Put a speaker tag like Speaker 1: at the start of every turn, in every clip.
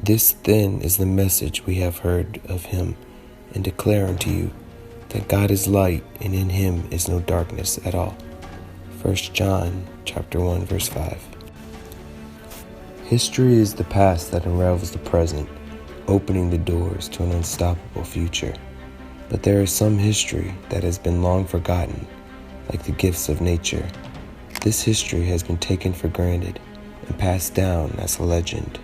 Speaker 1: This then is the message we have heard of him, and declare unto you, that God is light, and in him is no darkness at all. 1 John chapter 1, verse 5. History is the past that unravels the present, opening the doors to an unstoppable future. But there is some history that has been long forgotten, like the gifts of nature. This history has been taken for granted and passed down as a legend.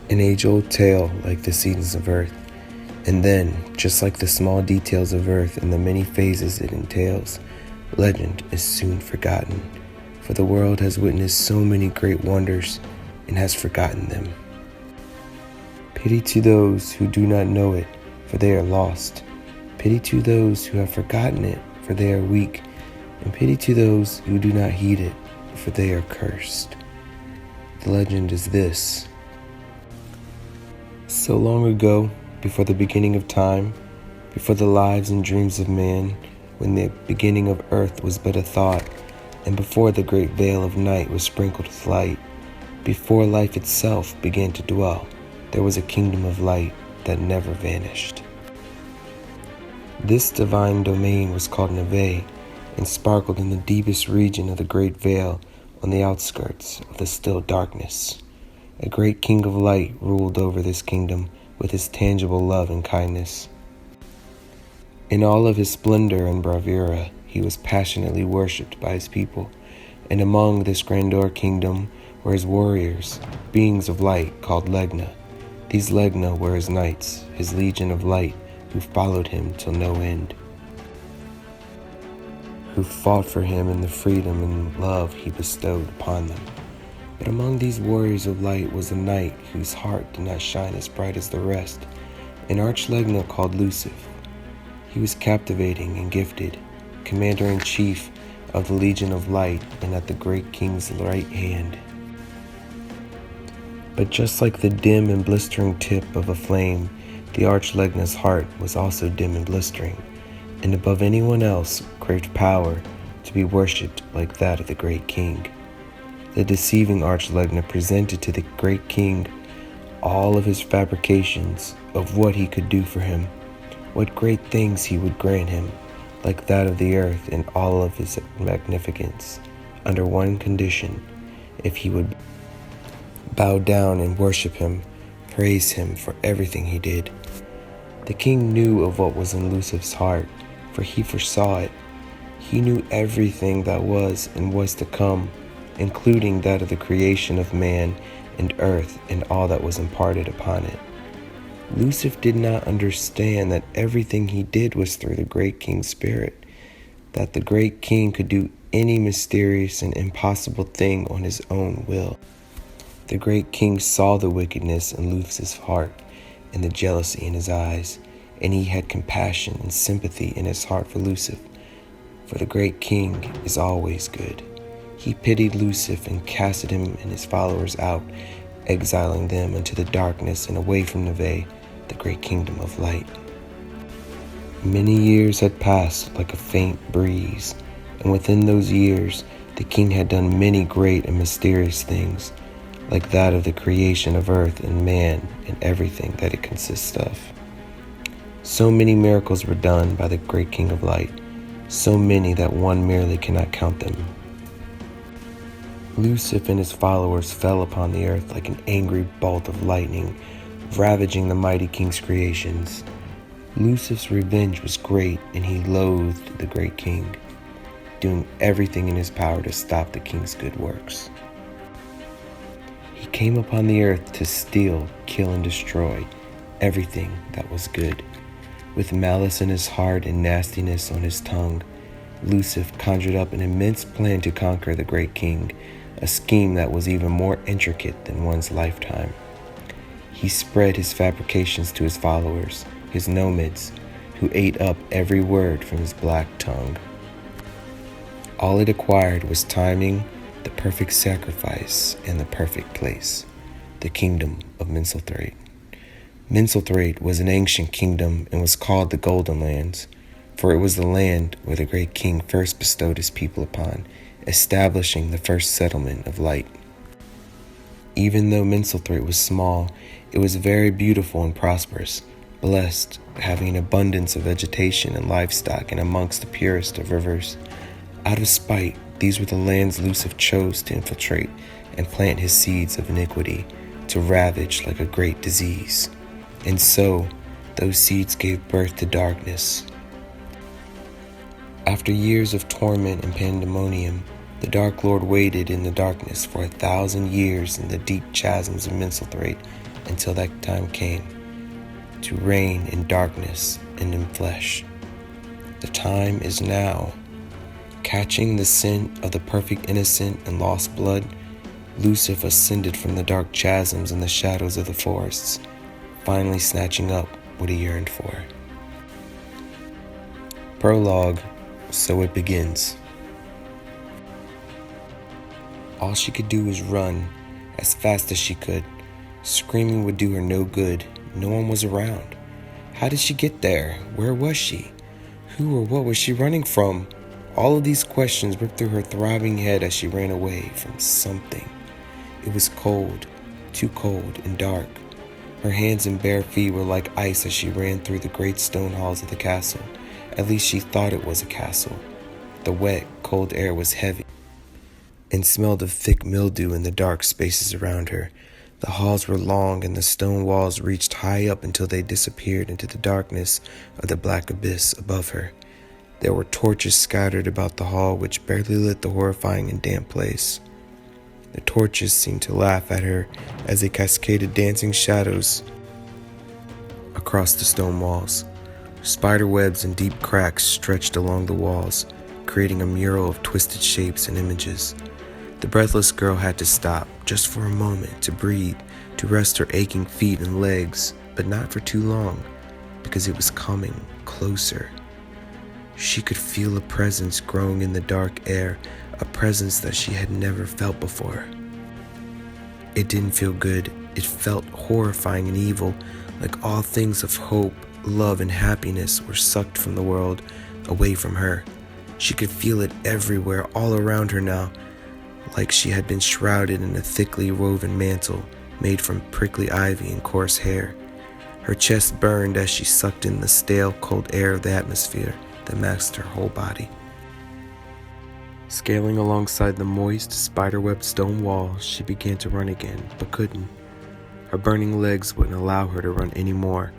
Speaker 1: An age-old tale like the seasons of earth. And then, just like the small details of earth and the many phases it entails, legend is soon forgotten, for the world has witnessed so many great wonders and has forgotten them. Pity to those who do not know it, for they are lost. Pity to those who have forgotten it, for they are weak. And pity to those who do not heed it, for they are cursed. The legend is this. So long ago, before the beginning of time, before the lives and dreams of man, when the beginning of earth was but a thought, and before the great veil of night was sprinkled with light, before life itself began to dwell, there was a kingdom of light that never vanished. This divine domain was called Neve, and sparkled in the deepest region of the great veil on the outskirts of the still darkness. A great king of light ruled over this kingdom with his tangible love and kindness. In all of his splendor and bravura, he was passionately worshipped by his people, and among this grandeur kingdom were his warriors, beings of light called Legna. These Legna were his knights, his legion of light, who followed him till no end, who fought for him in the freedom and love he bestowed upon them. But among these warriors of light was a knight whose heart did not shine as bright as the rest, an arch-legna called Lucifer. He was captivating and gifted, commander-in-chief of the Legion of Light and at the great king's right hand. But just like the dim and blistering tip of a flame, the arch-legna's heart was also dim and blistering, and above anyone else craved power to be worshipped like that of the great king. The deceiving arch-legna presented to the great king all of his fabrications of what he could do for him, what great things he would grant him, like that of the earth in all of his magnificence, under one condition: if he would bow down and worship him, praise him for everything he did. The king knew of what was in Lucifer's heart, for he foresaw it. He knew everything that was and was to come, including that of the creation of man and earth and all that was imparted upon it. Lucifer did not understand that everything he did was through the great king's spirit, that the great king could do any mysterious and impossible thing on his own will. The great king saw the wickedness in Lucifer's heart and the jealousy in his eyes, and he had compassion and sympathy in his heart for Lucifer, for the great king is always good. He pitied Lucifer and casted him and his followers out, exiling them into the darkness and away from Neve, the great kingdom of light. Many years had passed like a faint breeze, and within those years the king had done many great and mysterious things, like that of the creation of earth and man and everything that it consists of. So many miracles were done by the great king of light, so many that one merely cannot count them. Lucifer and his followers fell upon the earth like an angry bolt of lightning, ravaging the mighty king's creations. Lucifer's revenge was great, and he loathed the great king, doing everything in his power to stop the king's good works. He came upon the earth to steal, kill, and destroy everything that was good. With malice in his heart and nastiness on his tongue, Lucifer conjured up an immense plan to conquer the great king, a scheme that was even more intricate than one's lifetime. He spread his fabrications to his followers, his nomads, who ate up every word from his black tongue. All it acquired was timing, the perfect sacrifice, and the perfect place, the kingdom of Menselthrate. Menselthrate was an ancient kingdom and was called the Golden Lands, for it was the land where the great king first bestowed his people upon, establishing the first settlement of light. Even though Mincelthwaite was small, it was very beautiful and prosperous, blessed, having an abundance of vegetation and livestock and amongst the purest of rivers. Out of spite, these were the lands Lucifer chose to infiltrate and plant his seeds of iniquity, to ravage like a great disease. And so, those seeds gave birth to darkness. After years of torment and pandemonium, the Dark Lord waited in the darkness for 1,000 years in the deep chasms of Mincelthwaite until that time came, to reign in darkness and in flesh. The time is now. Catching the scent of the perfect innocent and lost blood, Lucifer ascended from the dark chasms and the shadows of the forests, finally snatching up what he yearned for. Prologue, so it begins. All she could do was run as fast as she could. Screaming would do her no good. No one was around. How did she get there? Where was she? Who or what was she running from? All of these questions ripped through her throbbing head as she ran away from something. It was cold, too cold and dark. Her hands and bare feet were like ice as she ran through the great stone halls of the castle. At least she thought it was a castle. The wet, cold air was heavy and smelled of thick mildew in the dark spaces around her. The halls were long and the stone walls reached high up until they disappeared into the darkness of the black abyss above her. There were torches scattered about the hall which barely lit the horrifying and damp place. The torches seemed to laugh at her as they cascaded dancing shadows across the stone walls. Spider webs and deep cracks stretched along the walls, creating a mural of twisted shapes and images. The breathless girl had to stop, just for a moment, to breathe, to rest her aching feet and legs, but not for too long, because it was coming closer. She could feel a presence growing in the dark air, a presence that she had never felt before. It didn't feel good. It felt horrifying and evil, like all things of hope, love, and happiness were sucked from the world, away from her. She could feel it everywhere, all around her now, like she had been shrouded in a thickly woven mantle made from prickly ivy and coarse hair. Her chest burned as she sucked in the stale, cold air of the atmosphere that masked her whole body. Scaling alongside the moist, spiderwebbed stone wall, she began to run again, but couldn't. Her burning legs wouldn't allow her to run anymore.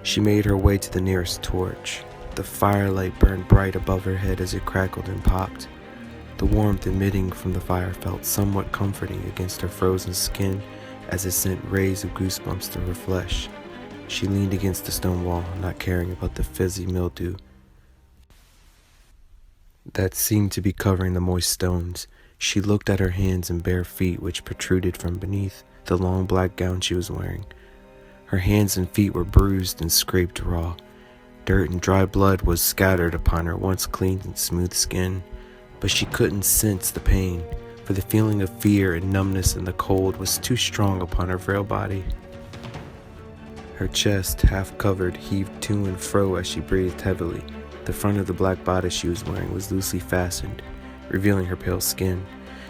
Speaker 1: She made her way to the nearest torch. The firelight burned bright above her head as it crackled and popped. The warmth emitting from the fire felt somewhat comforting against her frozen skin as it sent rays of goosebumps through her flesh. She leaned against the stone wall, not caring about the fizzy mildew that seemed to be covering the moist stones. She looked at her hands and bare feet which protruded from beneath the long black gown she was wearing. Her hands and feet were bruised and scraped raw. Dirt and dry blood was scattered upon her once clean and smooth skin, but she couldn't sense the pain, for the feeling of fear and numbness in the cold was too strong upon her frail body. Her chest, half covered, heaved to and fro as she breathed heavily. The front of the black bodice she was wearing was loosely fastened, revealing her pale skin.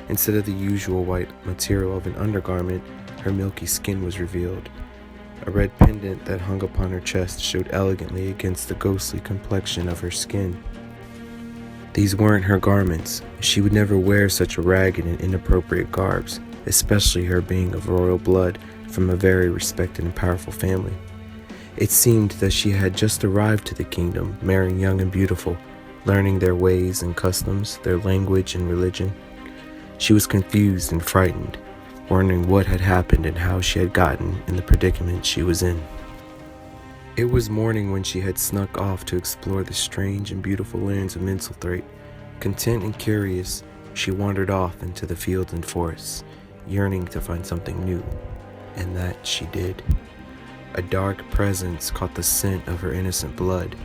Speaker 1: Instead of the usual white material of an undergarment, her milky skin was revealed. A red pendant that hung upon her chest showed elegantly against the ghostly complexion of her skin. These weren't her garments. She would never wear such ragged and inappropriate garbs, especially her being of royal blood from a very respected and powerful family. It seemed that she had just arrived to the kingdom, marrying young and beautiful, learning their ways and customs, their language and religion. She was confused and frightened, wondering what had happened and how she had gotten in the predicament she was in. It was morning when she had snuck off to explore the strange and beautiful lands of Mincelthwaite. Content and curious, she wandered off into the fields and forests, yearning to find something new, and that she did. A dark presence caught the scent of her innocent blood.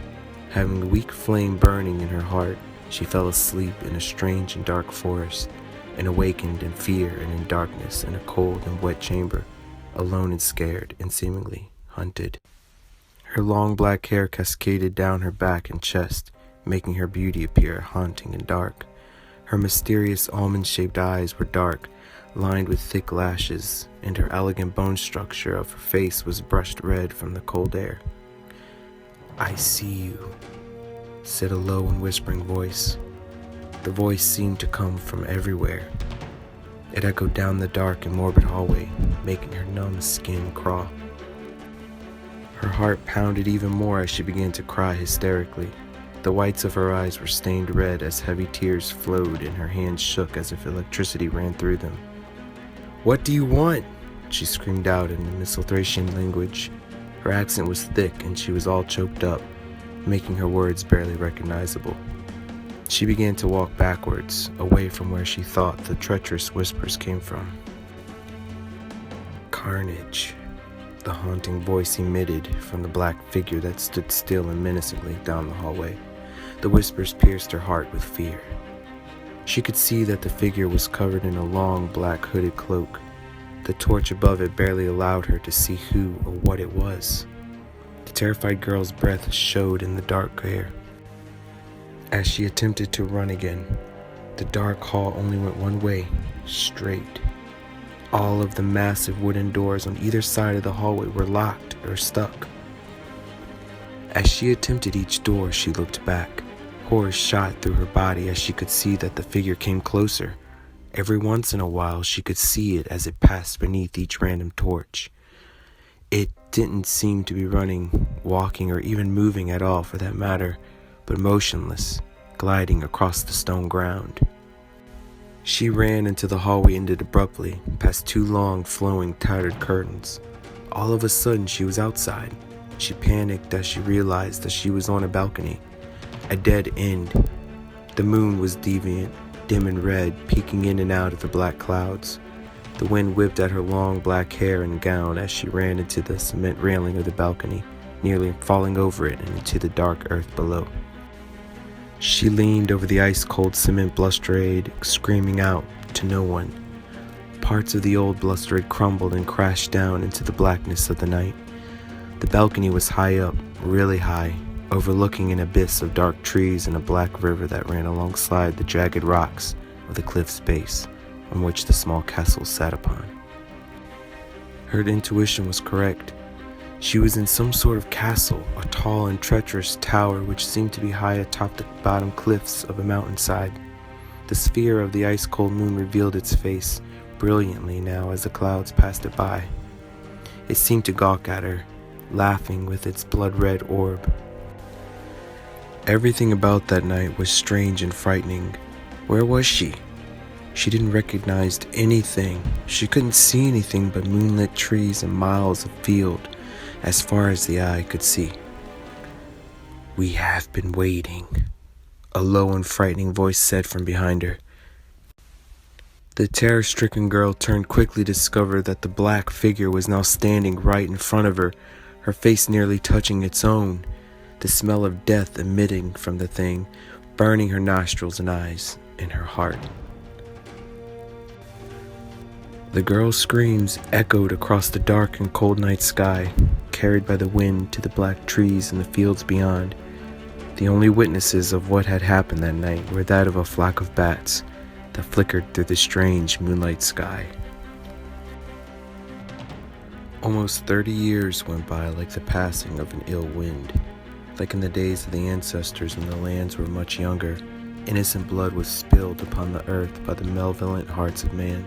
Speaker 1: Having a weak flame burning in her heart, she fell asleep in a strange and dark forest, and awakened in fear and in darkness in a cold and wet chamber, alone and scared and seemingly hunted. Her long black hair cascaded down her back and chest, making her beauty appear haunting and dark. Her mysterious almond-shaped eyes were dark, lined with thick lashes, and her elegant bone structure of her face was brushed red from the cold air. "I see you," said a low and whispering voice. The voice seemed to come from everywhere. It echoed down the dark and morbid hallway, making her numb skin crawl. Her heart pounded even more as she began to cry hysterically. The whites of her eyes were stained red as heavy tears flowed, and her hands shook as if electricity ran through them. "What do you want?" she screamed out in the Misselthracian language. Her accent was thick and she was all choked up, making her words barely recognizable. She began to walk backwards, away from where she thought the treacherous whispers came from. "Carnage," the haunting voice emitted from the black figure that stood still and menacingly down the hallway. The whispers pierced her heart with fear. She could see that the figure was covered in a long black hooded cloak. The torch above it barely allowed her to see who or what it was. The terrified girl's breath showed in the dark air. As she attempted to run again, the dark hall only went one way, straight. All of the massive wooden doors on either side of the hallway were locked or stuck. As she attempted each door, she looked back. Horror shot through her body as she could see that the figure came closer. Every once in a while, she could see it as it passed beneath each random torch. It didn't seem to be running, walking, or even moving at all for that matter, but motionless, gliding across the stone ground. She ran into the hallway, ended abruptly, past two long, flowing, tattered curtains. All of a sudden, she was outside. She panicked as she realized that she was on a balcony, a dead end. The moon was deviant, dim and red, peeking in and out of the black clouds. The wind whipped at her long black hair and gown as she ran into the cement railing of the balcony, nearly falling over it and into the dark earth below. She leaned over the ice-cold cement balustrade, screaming out to no one. Parts of the old balustrade crumbled and crashed down into the blackness of the night. The balcony was high up, really high, overlooking an abyss of dark trees and a black river that ran alongside the jagged rocks of the cliff's base, on which the small castle sat upon. Her intuition was correct. She was in some sort of castle, a tall and treacherous tower which seemed to be high atop the bottom cliffs of a mountainside. The sphere of the ice-cold moon revealed its face brilliantly now as the clouds passed it by. It seemed to gawk at her, laughing with its blood-red orb. Everything about that night was strange and frightening. Where was she? She didn't recognize anything. She couldn't see anything but moonlit trees and miles of field, as far as the eye could see. "We have been waiting," a low and frightening voice said from behind her. The terror-stricken girl turned quickly to discover that the black figure was now standing right in front of her, her face nearly touching its own, the smell of death emitting from the thing, burning her nostrils and eyes and her heart. The girl's screams echoed across the dark and cold night sky, carried by the wind to the black trees and the fields beyond. The only witnesses of what had happened that night were that of a flock of bats that flickered through the strange moonlight sky. Almost 30 years went by like the passing of an ill wind. Like in the days of the ancestors when the lands were much younger, innocent blood was spilled upon the earth by the malevolent hearts of man,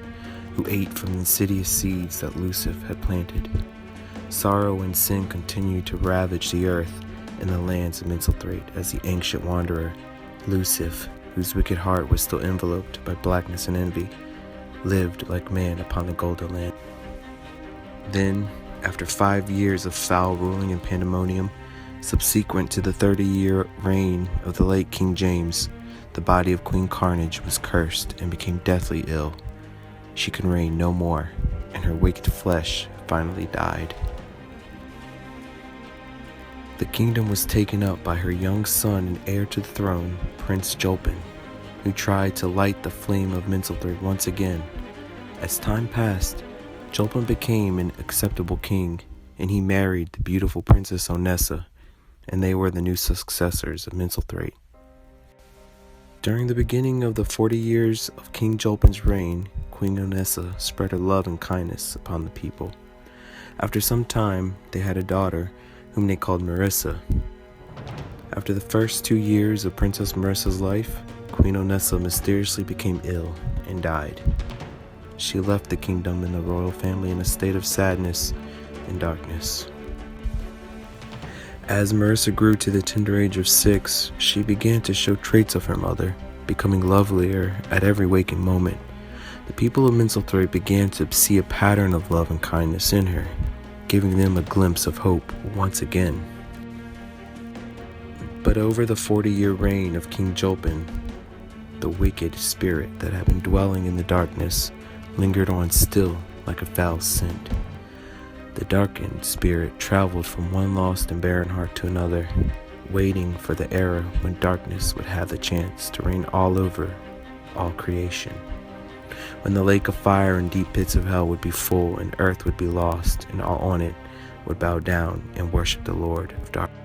Speaker 1: who ate from the insidious seeds that Lucifer had planted. Sorrow and sin continued to ravage the earth and the lands of Misselthwaite as the ancient wanderer, Lucifer, whose wicked heart was still enveloped by blackness and envy, lived like man upon the golden land. Then, after 5 years of foul ruling and pandemonium, subsequent to the 30-year reign of the late King James, the body of Queen Carnage was cursed and became deathly ill. She could reign no more, and her wicked flesh finally died. The kingdom was taken up by her young son and heir to the throne, Prince Julpin, who tried to light the flame of Misselthwaite once again. As time passed, Julpin became an acceptable king, and he married the beautiful Princess Onessa, and they were the new successors of Misselthwaite. During the beginning of the 40 years of King Julpin's reign, Queen Onessa spread her love and kindness upon the people. After some time, they had a daughter, whom they called Marissa. After the first 2 years of Princess Marissa's life, Queen Onessa mysteriously became ill and died. She left the kingdom and the royal family in a state of sadness and darkness. As Marissa grew to the tender age of 6, she began to show traits of her mother, becoming lovelier at every waking moment. The people of Mincelthwaite began to see a pattern of love and kindness in her, giving them a glimpse of hope once again. But over the 40-year reign of King Julpin, the wicked spirit that had been dwelling in the darkness lingered on still like a foul scent. The darkened spirit traveled from one lost and barren heart to another, waiting for the era when darkness would have the chance to reign all over all creation. When the lake of fire and deep pits of hell would be full and earth would be lost and all on it would bow down and worship the Lord of darkness.